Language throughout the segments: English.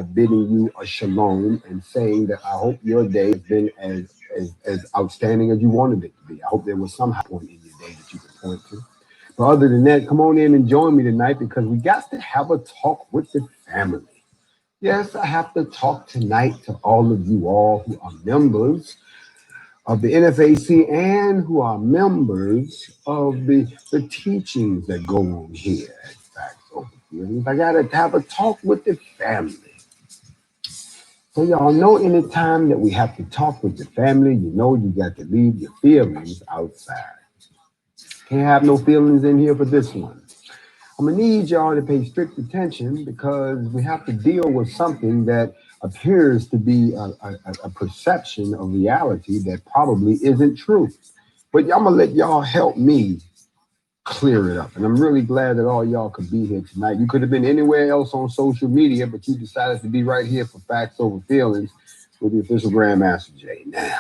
by bidding you a shalom and saying that I hope your day has been as outstanding as you wanted it to be. I hope there was some high point in your day that you could point to. But other than that, come on in and join me tonight because we got to have a talk with the family. Yes, I have to talk tonight to all of you all who are members of the NFAC and who are members of the teachings that go on here at Factz over Feelingz. I got to have a talk with the family. So y'all know anytime that we have to talk with the family, you know you got to leave your feelings outside. Can't have no feelings in here for this one. I'm gonna need y'all to pay strict attention because we have to deal with something that appears to be a perception of reality that probably isn't true. But I'm gonna let y'all help me clear it up. And I'm really glad that all y'all could be here tonight. You could have been anywhere else on social media, but you decided to be right here for Factz Over Feelingz with the official Grandmaster Jay. Now,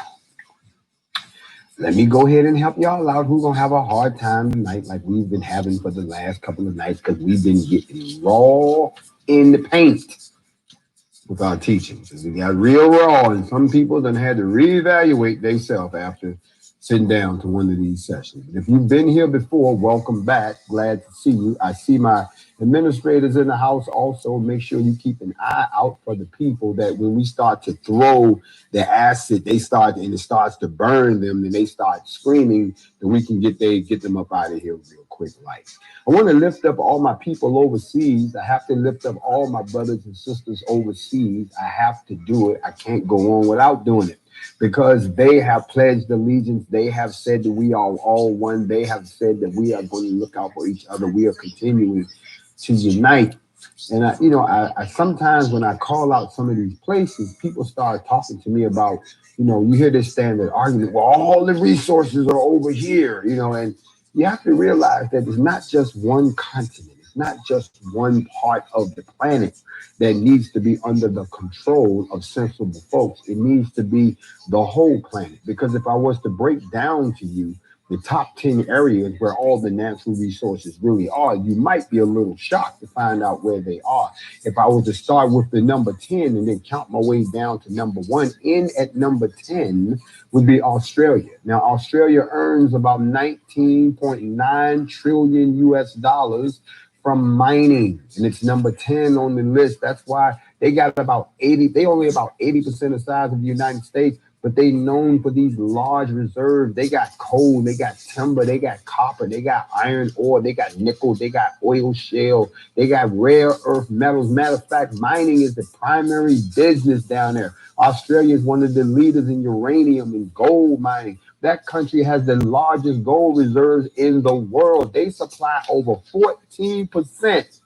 let me go ahead and help y'all out who's gonna have a hard time tonight like we've been having for the last couple of nights because we've been getting raw in the paint with our teachings. We got real raw, and some people done had to reevaluate themselves after sitting down to one of these sessions. And if you've been here before, welcome back. Glad to see you. I see my administrators in the house also. Make sure you keep an eye out for the people that when we start to throw the acid, they start and it starts to burn them and they start screaming, that we can get them up out of here real quick. Like, I want to lift up all my people overseas. I have to lift up all my brothers and sisters overseas. I have to do it. I can't go on without doing it because they have pledged allegiance. They have said that we are all one. They have said that we are going to look out for each other. We are continuing to unite. And I sometimes when I call out some of these places, people start talking to me about, you hear this standard argument, well, all the resources are over here, and you have to realize that it's not just one continent. It's not just one part of the planet that needs to be under the control of sensible folks. It needs to be the whole planet. Because if I was to break down to you the top 10 areas where all the natural resources really are, you might be a little shocked to find out where they are. If I was to start with the number 10 and then count my way down to number 1, in at number 10 would be Australia. Now, Australia earns about 19.9 trillion US dollars from mining, and it's number 10 on the list. That's why they got they only about 80% the size of the United States, but they known for these large reserves. They got coal, they got timber, they got copper, they got iron ore, they got nickel, they got oil shale, they got rare earth metals. Matter of fact, mining is the primary business down there. Australia is one of the leaders in uranium and gold mining. That country has the largest gold reserves in the world. They supply over 14%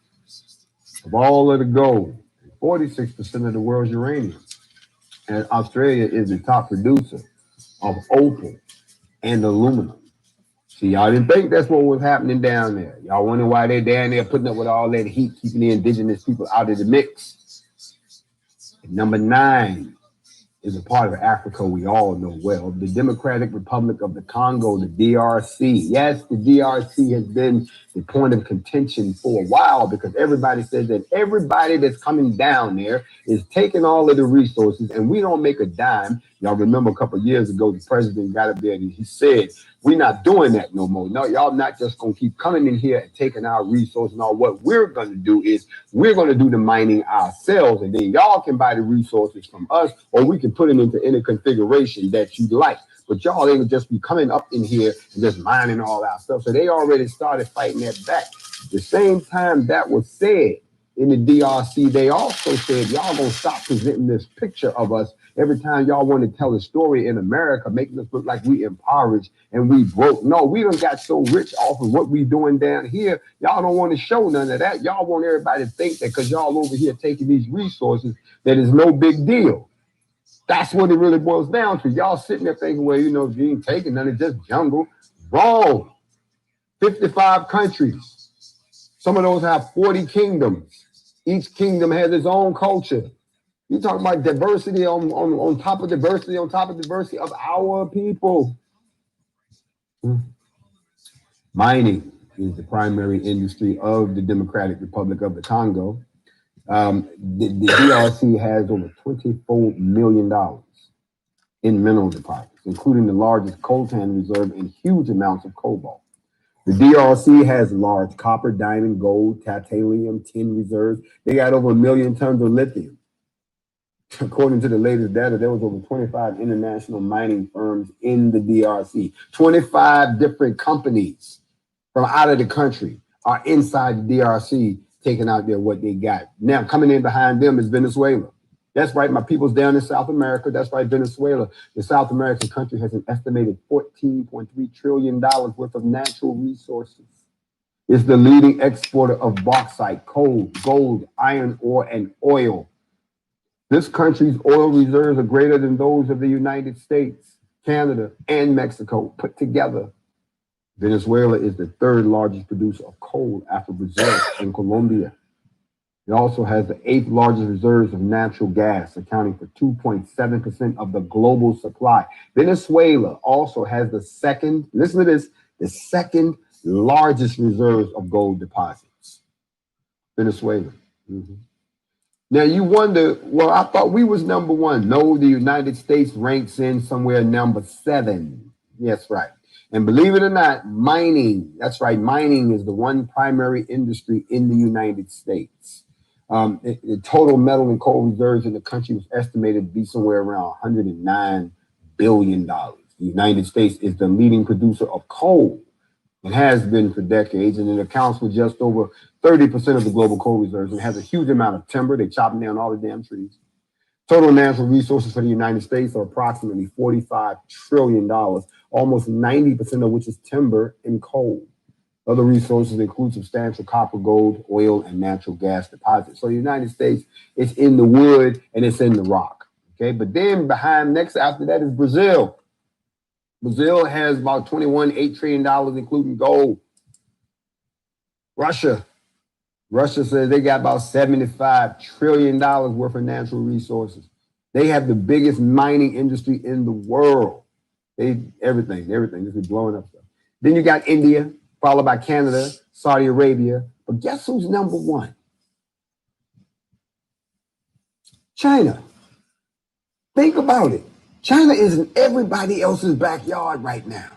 of all of the gold, 46% of the world's uranium. And Australia is the top producer of opal and aluminum. See, y'all didn't think that's what was happening down there. Y'all wonder why they're down there putting up with all that heat, keeping the indigenous people out of the mix. And number 9 is a part of Africa we all know well, the Democratic Republic of the Congo, the DRC. Yes, the DRC has been the point of contention for a while because everybody says that everybody that's coming down there is taking all of the resources and we don't make a dime. Y'all remember a couple of years ago, the president got up there and he said, we're not doing that no more. No, y'all not just going to keep coming in here and taking our resources and all. What we're going to do is we're going to do the mining ourselves, and then y'all can buy the resources from us, or we can put them into any configuration that you like. But y'all ain't just be coming up in here and just mining all our stuff. So they already started fighting that back. At the same time that was said in the DRC, they also said, y'all going to stop presenting this picture of us every time y'all want to tell a story in America, making us look like we impoverished and we broke. No, we done got so rich off of what we doing down here. Y'all don't want to show none of that. Y'all want everybody to think that because y'all over here taking these resources, that is no big deal. That's what it really boils down to. Y'all sitting there thinking, well, if you ain't taking none, it's just jungle. Wrong. 55 countries. Some of those have 40 kingdoms. Each kingdom has its own culture. You talk about diversity on top of diversity on top of diversity of our people. Mining is the primary industry of the Democratic Republic of the Congo. The DRC has over $24 million in mineral deposits, including the largest coltan reserve and huge amounts of cobalt. The DRC has large copper, diamond, gold, titanium, tin reserves. They got over 1 million tons of lithium. According to the latest data, there was over 25 international mining firms in the DRC. 25 different companies from out of the country are inside the DRC taking out there what they got. Now, coming in behind them is Venezuela. That's right, my people's down in South America. That's right, Venezuela. The South American country has an estimated $14.3 trillion worth of natural resources. It's the leading exporter of bauxite, coal, gold, iron ore, and oil. This country's oil reserves are greater than those of the United States, Canada, and Mexico put together. Venezuela is the third largest producer of coal after Brazil and Colombia. It also has the 8th largest reserves of natural gas, accounting for 2.7% of the global supply. Venezuela also has the second, listen to this, the second largest reserves of gold deposits. Venezuela. Now you wonder, well, I thought we was number one. No, the United States ranks in somewhere number 7. Yes, right. And believe it or not, mining, that's right, mining is the one primary industry in the United States. The total metal and coal reserves in the country was estimated to be somewhere around $109 billion. The United States is the leading producer of coal. It has been for decades, and it accounts for just over 30% of the global coal reserves. It has a huge amount of timber. They're chopping down all the damn trees. Total natural resources for the United States are approximately $45 trillion, almost 90% of which is timber and coal. Other resources include substantial copper, gold, oil, and natural gas deposits. So the United States is in the wood and it's in the rock. Okay, but then next after that is Brazil. Brazil has about $21.8 trillion, including gold. Russia says they got about $75 trillion worth of natural resources. They have the biggest mining industry in the world. Everything. This is blowing up stuff. Then you got India, followed by Canada, Saudi Arabia. But guess who's number one? China. Think about it. China is in everybody else's backyard right now.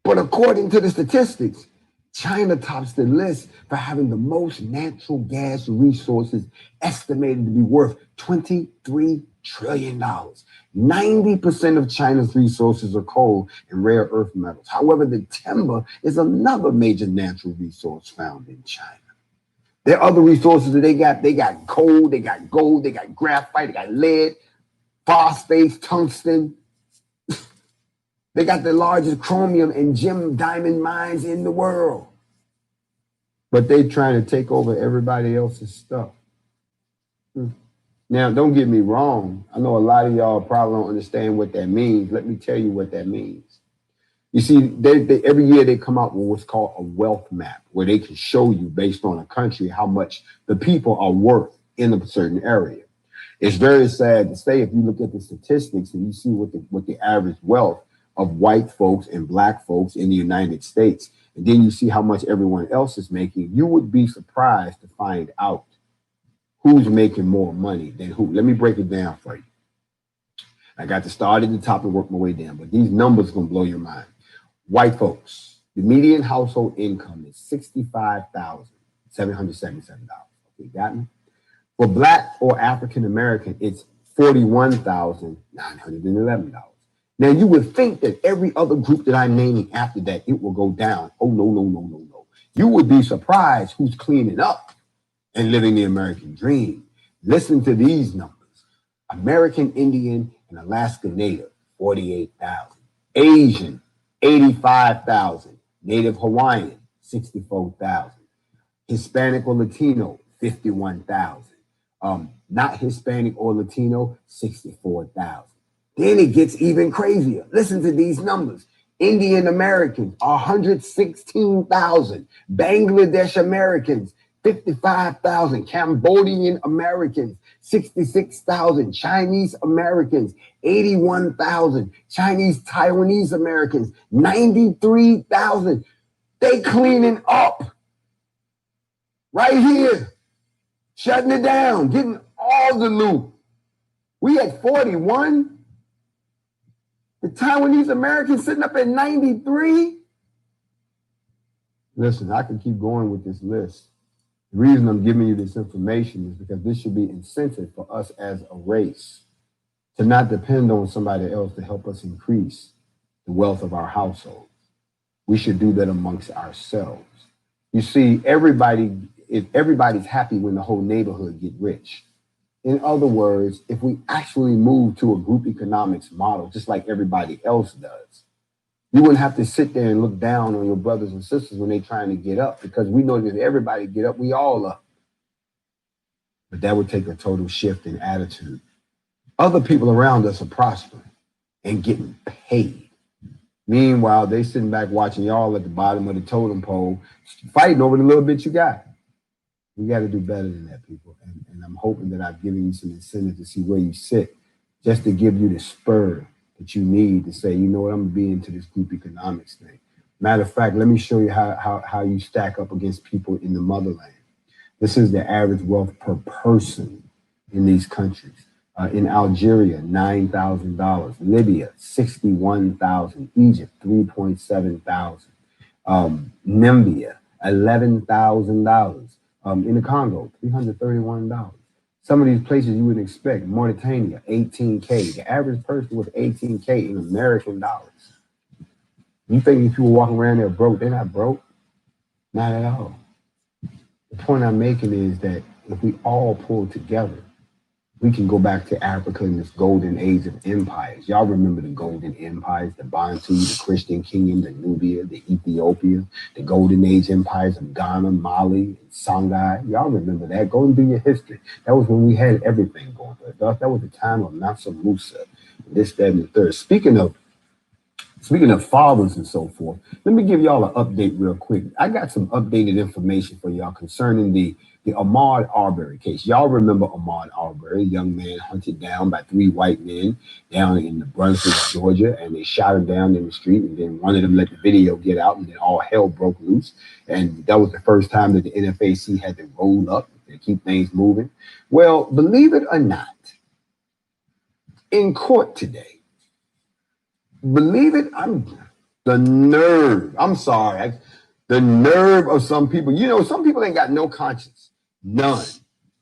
But according to the statistics, China tops the list for having the most natural gas resources, estimated to be worth $23 trillion. 90% of China's resources are coal and rare earth metals. However, the timber is another major natural resource found in China. There are other resources that they got. They got coal, they got gold, they got graphite, they got lead, phosphates, tungsten. They got the largest chromium and gem diamond mines in the world. But they trying to take over everybody else's stuff. Now, don't get me wrong. I know a lot of y'all probably don't understand what that means. Let me tell you what that means. You see, every year they come out with what's called a wealth map, where they can show you based on a country how much the people are worth in a certain area. It's very sad to say, if you look at the statistics and you see what the average wealth of white folks and black folks in the United States, and then you see how much everyone else is making, you would be surprised to find out who's making more money than who. Let me break it down for you. I got to start at the top and work my way down, but these numbers are going to blow your mind. White folks, the median household income is $65,777. Okay, got me? For Black or African American, it's $41,911. Now, you would think that every other group that I'm naming after that, it will go down. Oh, no. You would be surprised who's cleaning up and living the American dream. Listen to these numbers. American Indian and Alaska Native, 48,000. Asian, 85,000. Native Hawaiian, 64,000. Hispanic or Latino, 51,000. Not Hispanic or Latino, 64,000. Then it gets even crazier. Listen to these numbers. Indian Americans, 116,000. Bangladesh Americans, 55,000. Cambodian Americans, 66,000. Chinese Americans, 81,000. Chinese Taiwanese Americans, 93,000. They cleaning up right here. shutting it down, getting all the loot. We at 41. The Taiwanese Americans sitting up at 93. Listen, I can keep going with this list. The reason I'm giving you this information is because this should be incentive for us as a race to not depend on somebody else to help us increase the wealth of our households. We should do that amongst ourselves. You see, everybody's happy when the whole neighborhood get rich. In other words, if we actually move to a group economics model, just like everybody else does, you wouldn't have to sit there and look down on your brothers and sisters when they're trying to get up, because we know that if everybody get up, we all up. But that would take a total shift in attitude. Other people around us are prospering and getting paid. Meanwhile, they sitting back watching y'all at the bottom of the totem pole, fighting over the little bit you got. We got to do better than that, people. And I'm hoping that I've given you some incentive to see where you sit, just to give you the spur that you need to say, you know what, I'm going to be into this group economics thing. Matter of fact, let me show you how you stack up against people in the motherland. This is the average wealth per person in these countries. In Algeria, $9,000. Libya, $61,000. Egypt, $3,700. Namibia, $11,000. In the Congo, $331. Some of these places you wouldn't expect. Mauritania, $18K. The average person was $18K in American dollars. You think these people walking around there broke? They're not broke. Not at all. The point I'm making is that if we all pull together, we can go back to Africa in this golden age of empires. Y'all remember the golden empires, the Bantu, the Christian kingdom, the Nubia, the Ethiopia, the golden age empires of Ghana, Mali, and Songhai. Y'all remember that? Go and do your history. That was when we had everything going for us. That was the time of Mansa Musa, this, that, and the third. Speaking of fathers and so forth, let me give y'all an update real quick. I got some updated information for y'all concerning the Ahmaud Arbery case. Y'all remember Ahmaud Arbery, a young man hunted down by 3 white men down in the Brunswick, Georgia, and they shot him down in the street, and then one of them let the video get out, and then all hell broke loose. And that was the first time that the NFAC had to roll up to keep things moving. Well, believe it or not, in court today, believe it, the nerve of some people. You know, some people ain't got no conscience. None.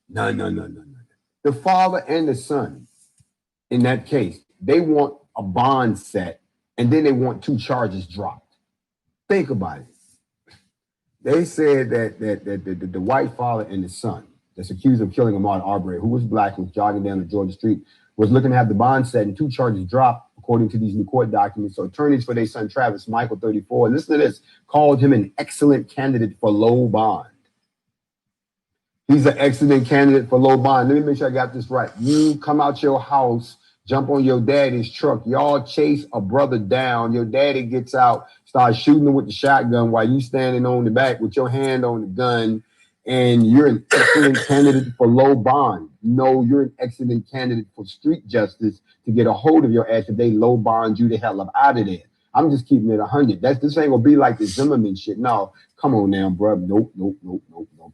The father and the son, in that case, they want a bond set, and then they want 2 charges dropped. Think about it. They said that the white father and the son that's accused of killing Ahmaud Arbery, who was black and was jogging down the Georgia street, was looking to have the bond set and 2 charges dropped, according to these new court documents. So attorneys for their son, Travis Michael, 34, listen to this, called him an excellent candidate for low bond. He's an excellent candidate for low bond. Let me make sure I got this right. You come out your house, jump on your daddy's truck. Y'all chase a brother down. Your daddy gets out, starts shooting him with the shotgun while you standing on the back with your hand on the gun. And you're an excellent candidate for low bond. No, you're an excellent candidate for street justice to get a hold of your ass if they low bond you the hell up out of there. I'm just keeping it 100. This ain't gonna be like the Zimmerman shit. No, come on now, bro. Nope.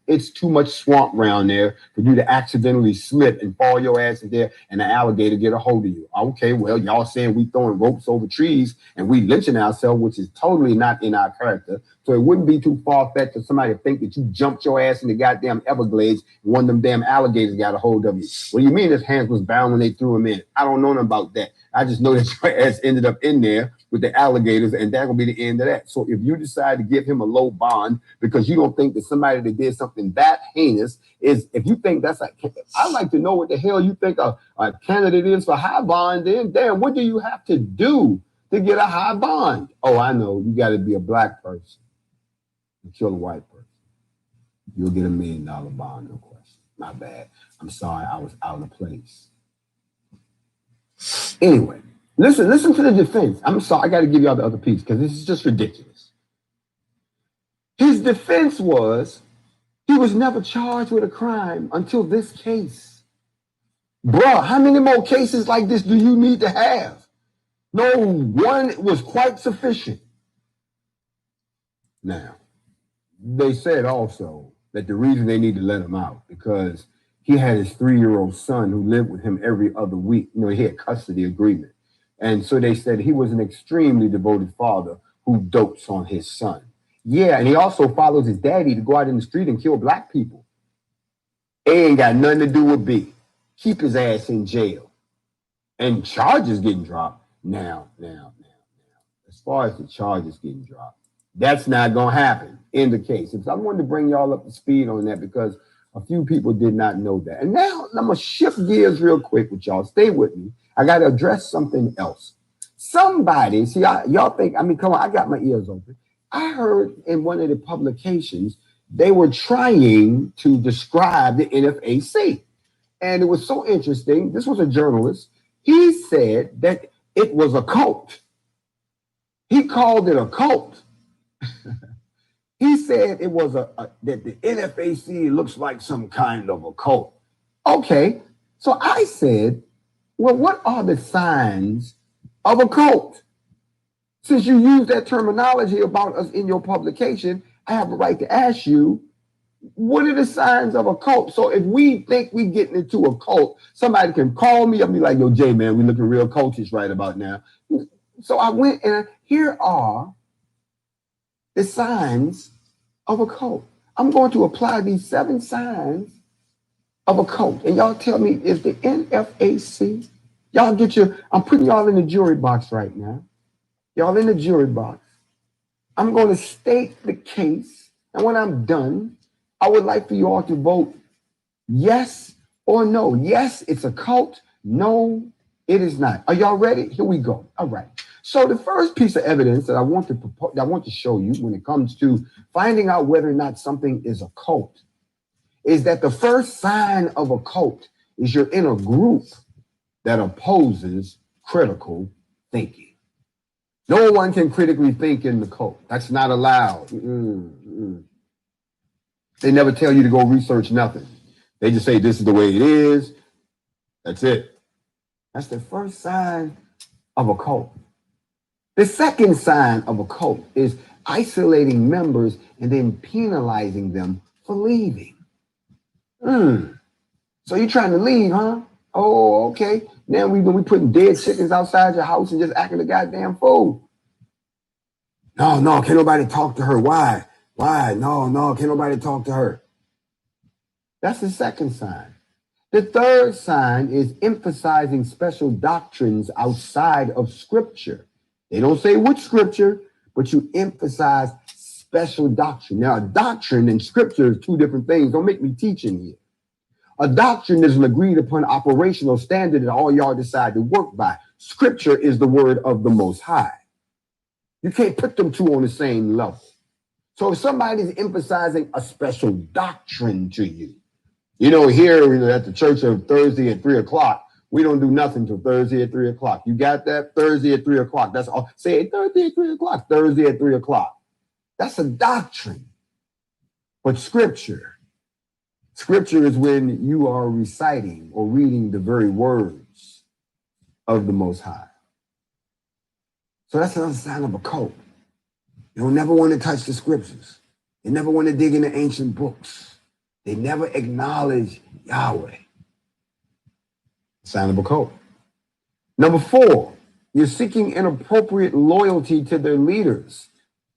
It's too much swamp around there for you to accidentally slip and fall your ass in there and an alligator get a hold of you. Okay, well, y'all saying we throwing ropes over trees and we lynching ourselves, which is totally not in our character. So it wouldn't be too far-fetched for somebody to think that you jumped your ass in the goddamn Everglades and one of them damn alligators got a hold of you. What do you mean his hands was bound when they threw him in? I don't know nothing about that. I just know that your ass ended up in there with the alligators, and that will be the end of that. So if you decide to give him a low bond because you don't think that somebody that did something that heinous is, if you think that's I'd like to know what the hell you think a candidate is for high bond. Then damn, what do you have to do to get a high bond? Oh, I know, you got to be a black person and kill a white person. You'll get $1 million bond, no question. My bad. I'm sorry, I was out of place. Anyway, listen to the defense. I'm sorry, I got to give y'all the other piece because this is just ridiculous. His defense was he was never charged with a crime until this case. Bruh, how many more cases like this do you need to have? No, one was quite sufficient. Now, they said also that the reason they need to let him out because he had his 3-year-old son who lived with him every other week. You know, he had custody agreement. And so they said he was an extremely devoted father who dotes on his son. Yeah, and he also follows his daddy to go out in the street and kill black people. A ain't got nothing to do with B. Keep his ass in jail. And charges getting dropped. Now. As far as the charges getting dropped, that's not going to happen in the case. I wanted to bring y'all up to speed on that because a few people did not know that. And now I'm going to shift gears real quick with y'all. Stay with me. I got to address something else. Somebody, see, y'all think, I mean, come on, I got my ears open. I heard in one of the publications, they were trying to describe the NFAC. And it was so interesting. This was a journalist. He said that it was a cult. He called it a cult. He said it was that the NFAC looks like some kind of a cult. Okay, so I said, well, what are the signs of a cult? Since you use that terminology about us in your publication, I have a right to ask you, what are the signs of a cult? So if we think we getting into a cult, somebody can call me and be like, yo, Jay, man, we looking real cultish right about now. So I went and here are the signs of a cult. I'm going to apply these 7 signs of a cult. And y'all tell me, is the NFAC, y'all get I'm putting y'all in the jury box right now. Y'all in the jury box. I'm going to state the case. And when I'm done, I would like for you all to vote yes or no. Yes, it's a cult. No, it is not. Are y'all ready? Here we go. All right. So the first piece of evidence that I want to show you when it comes to finding out whether or not something is a cult is that the first sign of a cult is you're in a group that opposes critical thinking. No one can critically think in the cult. That's not allowed. They never tell you to go research nothing. They just say this is the way it is. That's it. That's the first sign of a cult. The second sign of a cult is isolating members and then penalizing them for leaving. So you're trying to leave, huh? Oh, okay. Now we putting dead chickens outside your house and just acting a goddamn fool. No, can't nobody talk to her. Why? No, can't nobody talk to her. That's the second sign. The third sign is emphasizing special doctrines outside of scripture. They don't say which scripture, but you emphasize special doctrine. Now, a doctrine and scripture is 2 different things. Don't make me teaching here. A doctrine is an agreed upon operational standard that all y'all decide to work by. Scripture is the word of the Most High. You can't put them 2 on the same level. So if somebody's emphasizing a special doctrine to you, here at the church of Thursday at 3 o'clock, we don't do nothing till Thursday at 3 o'clock. You got that? Thursday at 3 o'clock. That's all. Say it Thursday at 3 o'clock. Thursday at 3 o'clock. That's a doctrine. But scripture is when you are reciting or reading the very words of the Most High. So that's another sign of a cult. They don't never want to touch the scriptures. They never want to dig into ancient books. They never acknowledge Yahweh. Sign of a cult. Number 4, you're seeking inappropriate loyalty to their leaders.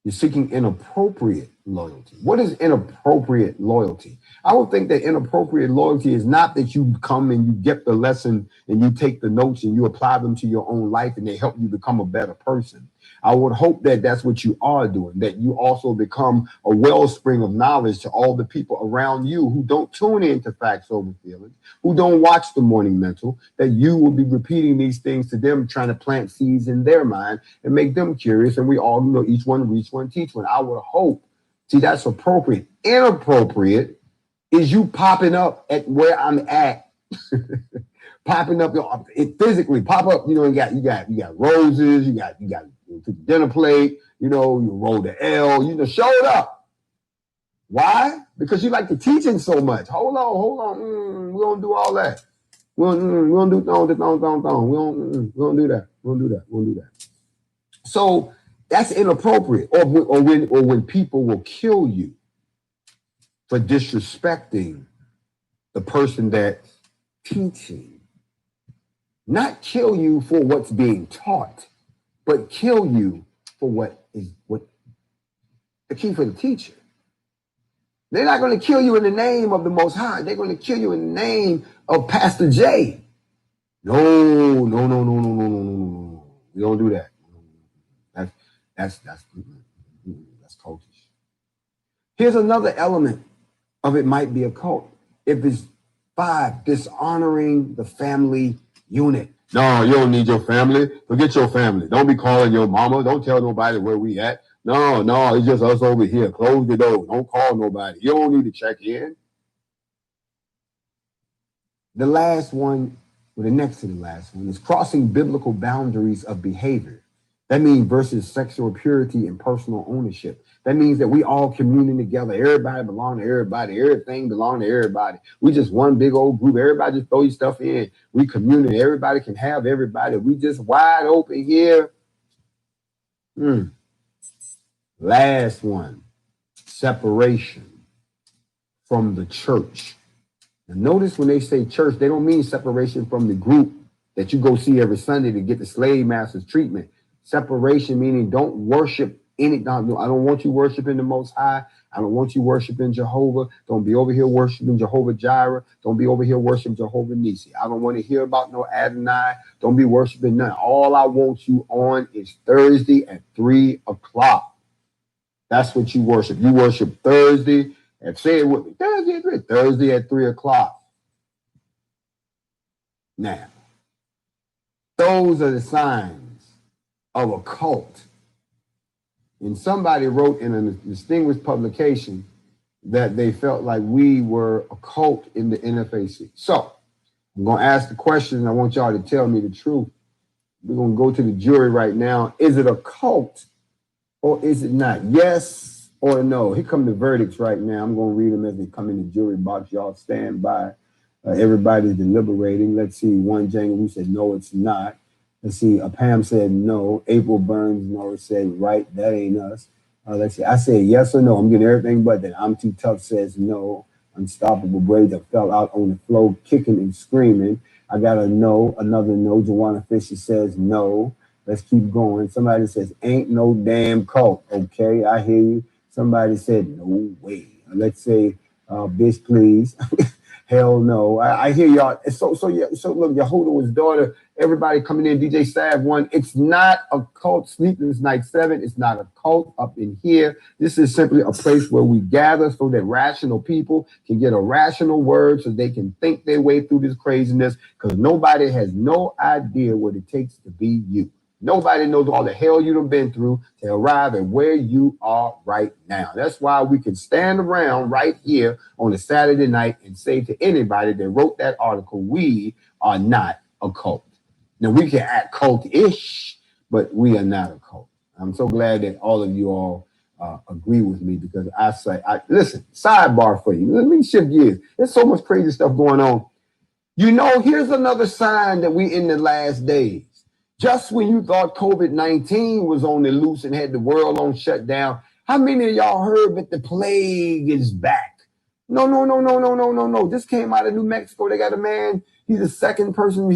You're seeking inappropriate loyalty. What is inappropriate loyalty? I would think that inappropriate loyalty is not that you come and you get the lesson and you take the notes and you apply them to your own life and they help you become a better person. I would hope that that's what you are doing, that you also become a wellspring of knowledge to all the people around you who don't tune in to Factz Over Feelingz, who don't watch the Morning Mental, that you will be repeating these things to them, trying to plant seeds in their mind and make them curious. And we all each one reach one, teach one. I would hope. See, that's appropriate. Inappropriate is you popping up at where I'm at. Popping up, it physically pop up. You got roses. You got the dinner plate. You roll the L. Show it up. Why? Because you like the teaching so much. Hold on. We don't do all that. We don't do thong. We don't do that. We don't do that. So that's inappropriate. Or when people will kill you. for disrespecting the person that's teaching. Not kill you for what's being taught, but kill you for what the key for the teacher. They're not going to kill you in the name of the Most High. They're going to kill you in the name of Pastor J. No. We don't do that. That's cultish. Here's another element of it might be a cult. If it's 5, dishonoring the family unit. No, you don't need your family. Forget your family. Don't be calling your mama. Don't tell nobody where we at. No, it's just us over here. Close the door. Don't call nobody. You don't need to check in. The last one, or the next to the last one, is crossing biblical boundaries of behavior. That means versus sexual purity and personal ownership. That means that we all communing together. Everybody belong to everybody. Everything belong to everybody. We just one big old group. Everybody just throw your stuff in. We community. Everybody can have everybody. We just wide open here. Last one, separation from the church. Now notice when they say church, they don't mean separation from the group that you go see every Sunday to get the slave master's treatment. Separation meaning don't worship any. I don't want you worshiping the Most High. I don't want you worshiping Jehovah. Don't be over here worshiping Jehovah Jireh. Don't be over here worshiping Jehovah Nissi. I don't want to hear about no Adonai. Don't be worshiping none. All I want you on is Thursday at 3 o'clock. That's what you worship. You worship Thursday at, say it with me, Thursday at 3 o'clock. Now, those are the signs of a cult. And somebody wrote in a distinguished publication that they felt like we were a cult in the NFAC. So I'm going to ask the question, and I want y'all to tell me the truth. We're going to go to the jury right now. Is it a cult or is it not? Yes or no? Here come the verdicts right now. I'm going to read them as they come in the jury box. Y'all stand by. Everybody's deliberating. Let's see. One January said, no, it's not. Let's see. Pam said no. April Burns, no, said right. That ain't us. Let's see. I said yes or no. I'm getting everything but that. I'm Too Tough says no. Unstoppable Brave that fell out on the floor, kicking and screaming. I got a no. Another no. Joanna Fisher says no. Let's keep going. Somebody says ain't no damn cult. Okay, I hear you. Somebody said no way. Let's say bitch, please. Hell no. I hear y'all. So look, Yehuda's daughter, everybody coming in, DJ Sav 1. It's not a cult. Sleepless Night 7. It's not a cult up in here. This is simply a place where we gather so that rational people can get a rational word so they can think their way through this craziness, because nobody has no idea what it takes to be you. Nobody knows all the hell you've been through to arrive at where you are right now. That's why we can stand around right here on a Saturday night and say to anybody that wrote that article, we are not a cult. Now, we can act cult-ish, but we are not a cult. I'm so glad that all of you all agree with me, because I say, listen, sidebar for you. Let me shift gears. There's so much crazy stuff going on. You know, here's another sign that we in the last days. Just when you thought COVID-19 was on the loose and had the world on shutdown, how many of y'all heard that the plague is back? No. This came out of New Mexico. They got a man, he's the second person,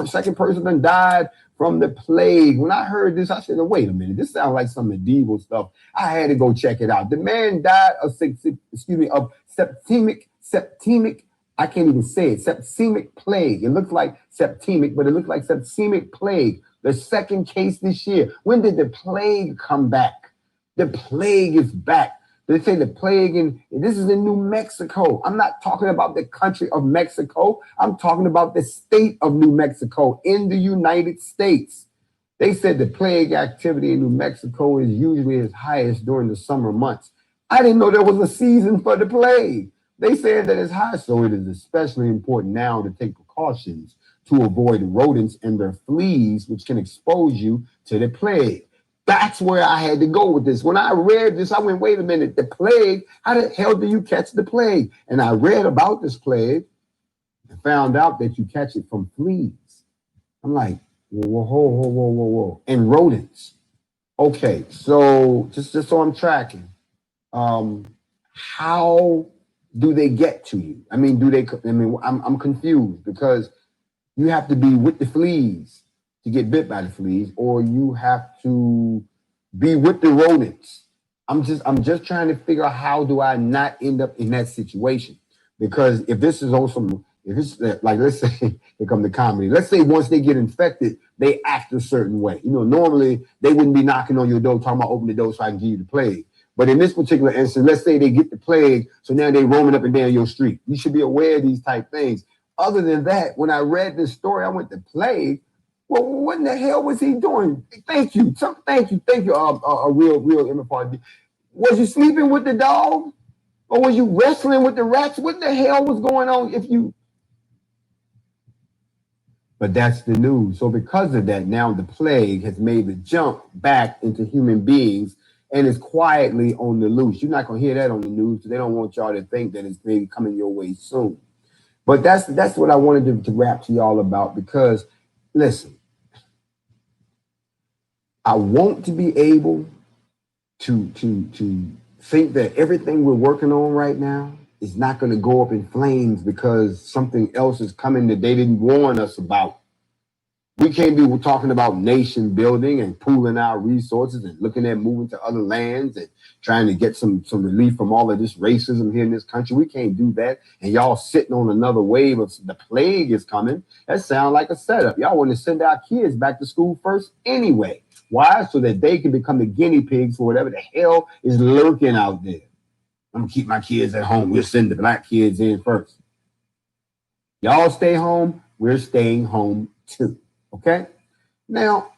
second person that died from the plague. When I heard this, I said, oh, wait a minute, this sounds like some medieval stuff. I had to go check it out. The man died of septemic, I can't even say it, septemic plague. It looks like septemic, but it looks like septemic plague. The second case this year. When did the plague come back? The plague is back. They say the plague, and this is in New Mexico. I'm not talking about the country of Mexico. I'm talking about the state of New Mexico in the United States. They said the plague activity in New Mexico is usually its highest during the summer months. I didn't know there was a season for the plague. They said that it's high, so it is especially important now to take precautions to avoid rodents and their fleas, which can expose you to the plague. That's where I had to go with this. When I read this, I went, wait a minute, the plague? How the hell do you catch the plague? And I read about this plague and found out that you catch it from fleas. I'm like, whoa. And rodents. Okay, so just so I'm tracking. how do they get to you? I mean, I'm confused because you have to be with the fleas to get bit by the fleas, or you have to be with the rodents. I'm just trying to figure out how do I not end up in that situation? Because if this is awesome, if it's like, let's say, here come the comedy. Let's say once they get infected, they act a certain way. You know, normally they wouldn't be knocking on your door talking about open the door so I can give you the plague. But in this particular instance, let's say they get the plague, so now they're roaming up and down your street. You should be aware of these type things. Other than that, when I read this story, I went to plague. Well, what in the hell was he doing? Thank you. Thank you. A real MFRD. Was you sleeping with the dog? Or was you wrestling with the rats? What the hell was going on if you... But that's the news. So because of that, now the plague has made the jump back into human beings and is quietly on the loose. You're not going to hear that on the news because they don't want y'all to think that it's maybe coming your way soon. But that's what I wanted to rap to y'all about, because, listen, I want to be able to think that everything we're working on right now is not going to go up in flames because something else is coming that they didn't warn us about. We can't be talking about nation building and pooling our resources and looking at moving to other lands and trying to get some relief from all of this racism here in this country. We can't do that. And y'all sitting on another wave of the plague is coming. That sounds like a setup. Y'all want to send our kids back to school first anyway. Why? So that they can become the guinea pigs for whatever the hell is lurking out there. I'm gonna keep my kids at home. We'll send the black kids in first. Y'all stay home. We're staying home too. Okay? Now,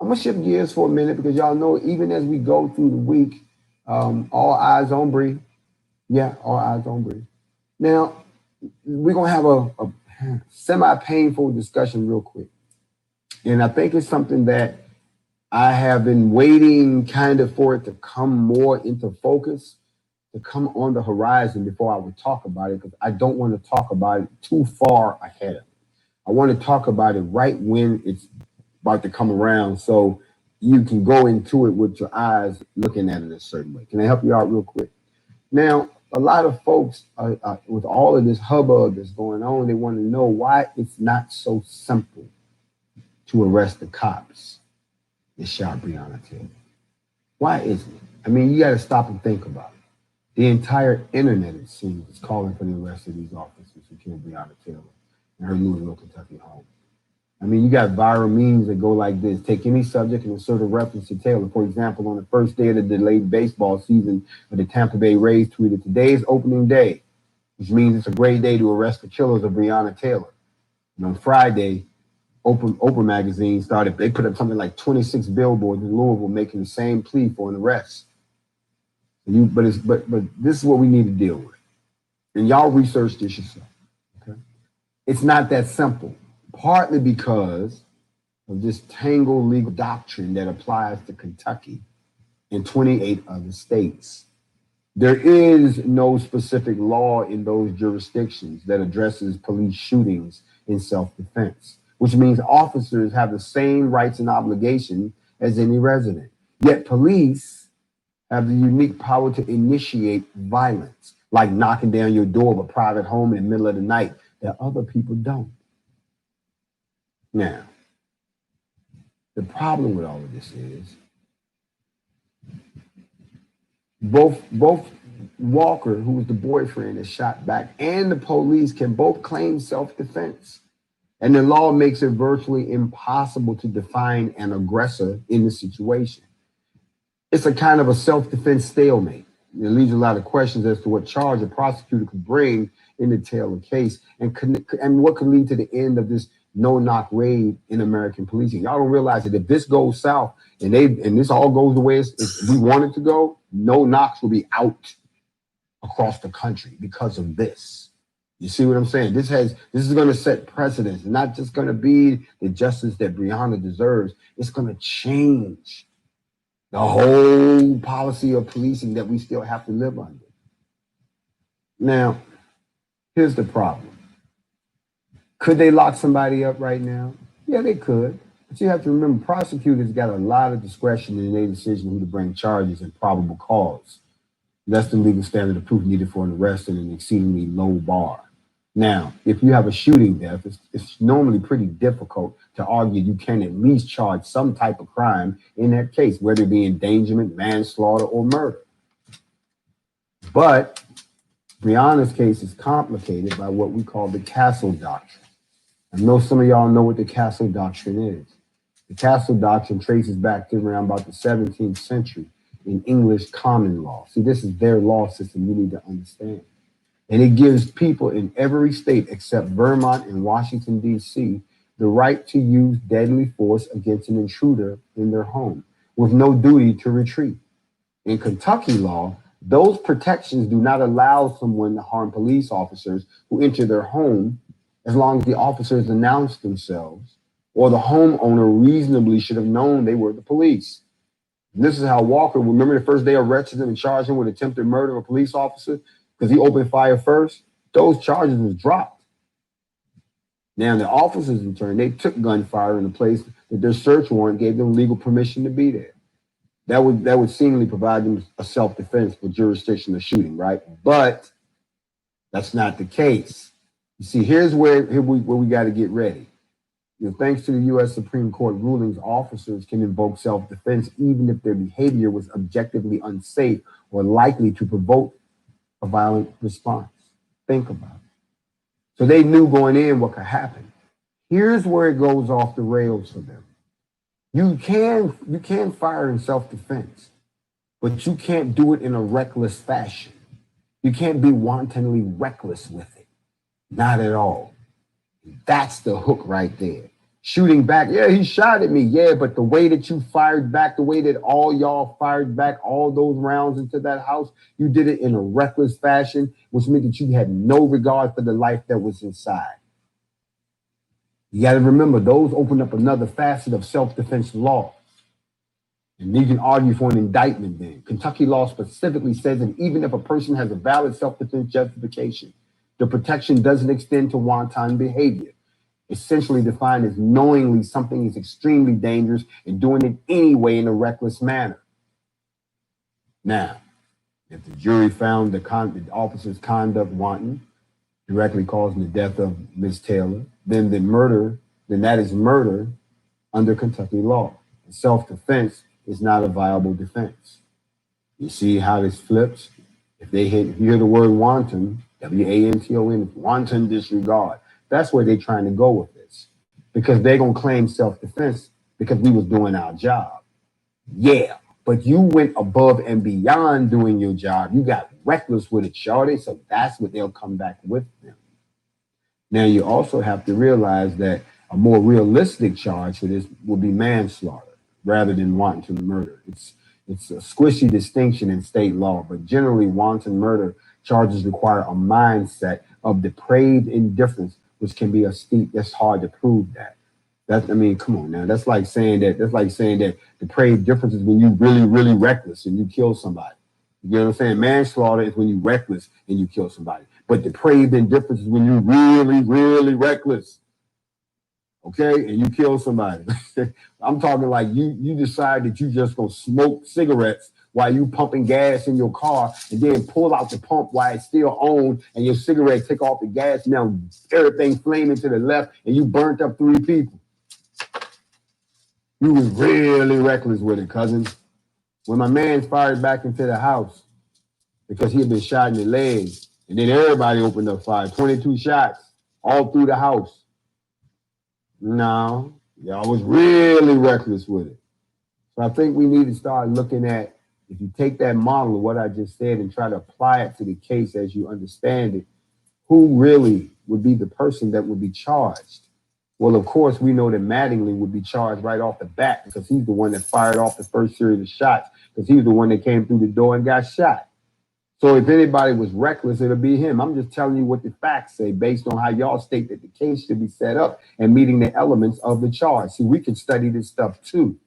I'm gonna shift gears for a minute because y'all know even as we go through the week, all eyes on Bree. Yeah, all eyes on Bree. Now, we're gonna have a semi-painful discussion real quick. And I think it's something that I have been waiting kind of for it to come more into focus, to come on the horizon before I would talk about it, because I don't want to talk about it too far ahead of it. I want to talk about it right when it's about to come around so you can go into it with your eyes looking at it a certain way. Can I help you out real quick? Now, a lot of folks, with all of this hubbub that's going on, they want to know why it's not so simple to arrest the cops that shot Breonna Taylor. Why isn't it? I mean, you got to stop and think about it. The entire internet, it seems, is calling for the arrest of these officers who killed Breonna Taylor in her Louisville, Kentucky home. I mean, you got viral memes that go like this. Take any subject and insert a reference to Taylor. For example, on the first day of the delayed baseball season, the Tampa Bay Rays tweeted, "Today is opening day, which means it's a great day to arrest the killers of Breonna Taylor." And on Friday, Oprah magazine started, they put up something like 26 billboards in Louisville making the same plea for an arrest. But this is what we need to deal with. And y'all research this yourself. Okay? It's not that simple. Partly because of this tangled legal doctrine that applies to Kentucky and 28 other states. There is no specific law in those jurisdictions that addresses police shootings in self-defense, which means officers have the same rights and obligations as any resident. Yet police have the unique power to initiate violence, like knocking down your door of a private home in the middle of the night, that other people don't. Now, the problem with all of this is both Walker, who was the boyfriend that shot back, and the police can both claim self-defense. And the law makes it virtually impossible to define an aggressor in the situation. It's a kind of a self-defense stalemate. It leaves a lot of questions as to what charge a prosecutor could bring in the Taylor case and what could lead to the end of this no-knock raid in American policing. Y'all don't realize that if this goes south and this all goes the way we want it to go, no knocks will be out across the country because of this. You see what I'm saying? This is going to set precedents. It's not just going to be the justice that Breonna deserves. It's going to change the whole policy of policing that we still have to live under. Now, here's the problem. Could they lock somebody up right now? Yeah, they could. But you have to remember, prosecutors got a lot of discretion in their decision who to bring charges and probable cause. That's the legal standard of proof needed for an arrest and an exceedingly low bar. Now, if you have a shooting death, it's normally pretty difficult to argue you can at least charge some type of crime in that case, whether it be endangerment, manslaughter, or murder. But Breonna's case is complicated by what we call the Castle Doctrine. I know some of y'all know what the Castle Doctrine is. The Castle Doctrine traces back to around about the 17th century in English common law. See, this is their law system you need to understand. And it gives people in every state except Vermont and Washington, D.C., the right to use deadly force against an intruder in their home with no duty to retreat. In Kentucky law, those protections do not allow someone to harm police officers who enter their home as long as the officers announce themselves or the homeowner reasonably should have known they were the police. And this is how Walker, remember the first day arrested him and charged him with attempted murder of a police officer because he opened fire first? Those charges was dropped. Now the officers in turn, they took gunfire in a place that their search warrant gave them legal permission to be there. That would seemingly provide them a self-defense for jurisdiction of shooting, right? But that's not the case. You see, here's where we got to get ready. Thanks to the U.S. Supreme Court rulings, officers can invoke self-defense even if their behavior was objectively unsafe or likely to provoke a violent response. Think about it. So they knew going in what could happen. Here's where it goes off the rails for them. You can fire in self-defense, but you can't do it in a reckless fashion. You can't be wantonly reckless with it. Not at all. That's the hook right there. Shooting back, yeah, he shot at me, yeah, but the way that you fired back, the way that all y'all fired back all those rounds into that house, you did it in a reckless fashion, which meant that you had no regard for the life that was inside. You got to remember, those opened up another facet of self-defense law. And you can argue for an indictment then. Kentucky law specifically says that even if a person has a valid self-defense justification, the protection doesn't extend to wanton behavior, essentially defined as knowingly something is extremely dangerous and doing it anyway in a reckless manner. Now, if the jury found the officer's conduct wanton, directly causing the death of Ms. Taylor, then that is murder under Kentucky law. And self-defense is not a viable defense. You see how this flips? If you hear the word wanton, W-A-N-T-O-N, wanton disregard. That's where they're trying to go with this. Because they're going to claim self-defense because we was doing our job. Yeah, but you went above and beyond doing your job. You got reckless with it, shorty, so that's what they'll come back with them. Now, you also have to realize that a more realistic charge for this would be manslaughter rather than wanton murder. It's a squishy distinction in state law, but generally wanton murder charges require a mindset of depraved indifference, which can be that's hard to prove that. Come on now. That's like saying that depraved difference is when you really, really reckless and you kill somebody. You know what I'm saying? Manslaughter is when you reckless and you kill somebody. But depraved indifference is when you really, really reckless. Okay, and you kill somebody. I'm talking like you decide that you just gonna smoke cigarettes while you pumping gas in your car and then pull out the pump while it's still on and your cigarette take off the gas. Now everything flaming to the left and you burnt up 3 people. You was really reckless with it, cousin. When my man fired back into the house because he had been shot in the leg, and then everybody opened up fire, 22 shots all through the house. No, y'all was really reckless with it. So I think we need to start looking at, if you take that model of what I just said and try to apply it to the case as you understand it, who really would be the person that would be charged? Well, of course, we know that Mattingly would be charged right off the bat because he's the one that fired off the first series of shots because he was the one that came through the door and got shot. So if anybody was reckless, it'll be him. I'm just telling you what the facts say based on how y'all state that the case should be set up and meeting the elements of the charge. See, we can study this stuff too.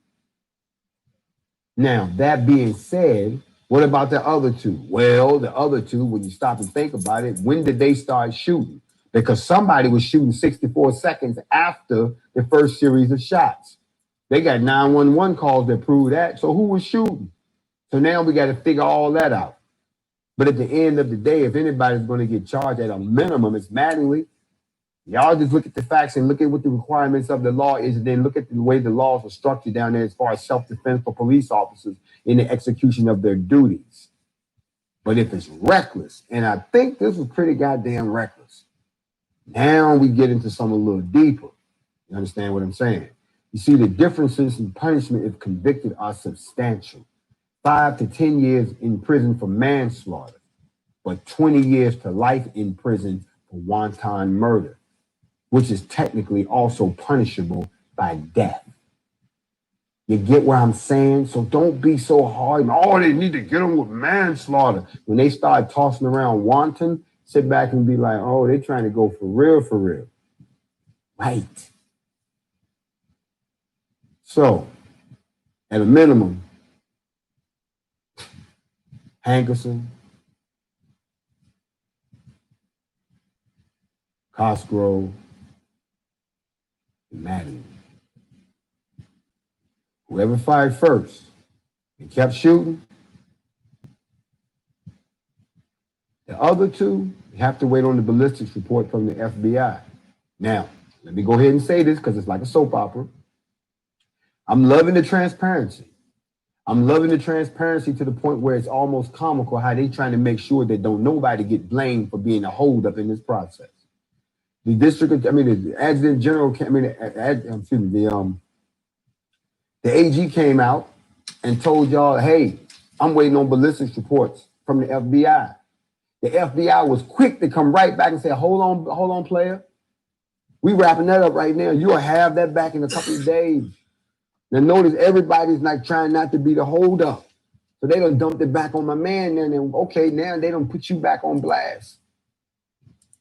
Now, that being said, what about the other 2? Well, the other 2, when you stop and think about it, when did they start shooting? Because somebody was shooting 64 seconds after the first series of shots. They got 911 calls that prove that. So who was shooting? So now we got to figure all that out. But at the end of the day, if anybody's going to get charged at a minimum, it's Mattingly. Y'all just look at the facts and look at what the requirements of the law is, and then look at the way the laws are structured down there as far as self-defense for police officers in the execution of their duties. But if it's reckless, and I think this was pretty goddamn reckless, now we get into something a little deeper. You understand what I'm saying? You see, the differences in punishment if convicted are substantial. 5 to 10 years in prison for manslaughter, but 20 years to life in prison for wanton murder, which is technically also punishable by death. You get what I'm saying? So don't be so hard. Oh, they need to get them with manslaughter. When they start tossing around wanton, sit back and be like, oh, they're trying to go for real, for real. Right. So, at a minimum, Hankerson, Cosgrove, and Mattingly. Whoever fired first and kept shooting, the other two have to wait on the ballistics report from the FBI. Now, let me go ahead and say this because it's like a soap opera. I'm loving the transparency. I'm loving the transparency to the point where it's almost comical how they trying to make sure that don't nobody get blamed for being a holdup in this process. The the adjutant general, the AG came out and told y'all, hey, I'm waiting on ballistics reports from the FBI. The FBI was quick to come right back and say, hold on, player. We wrapping that up right now. You'll have that back in a couple of days. Now notice everybody's like trying not to be the holdup. So they done dumped it back on my man and then, okay, now they done put you back on blast.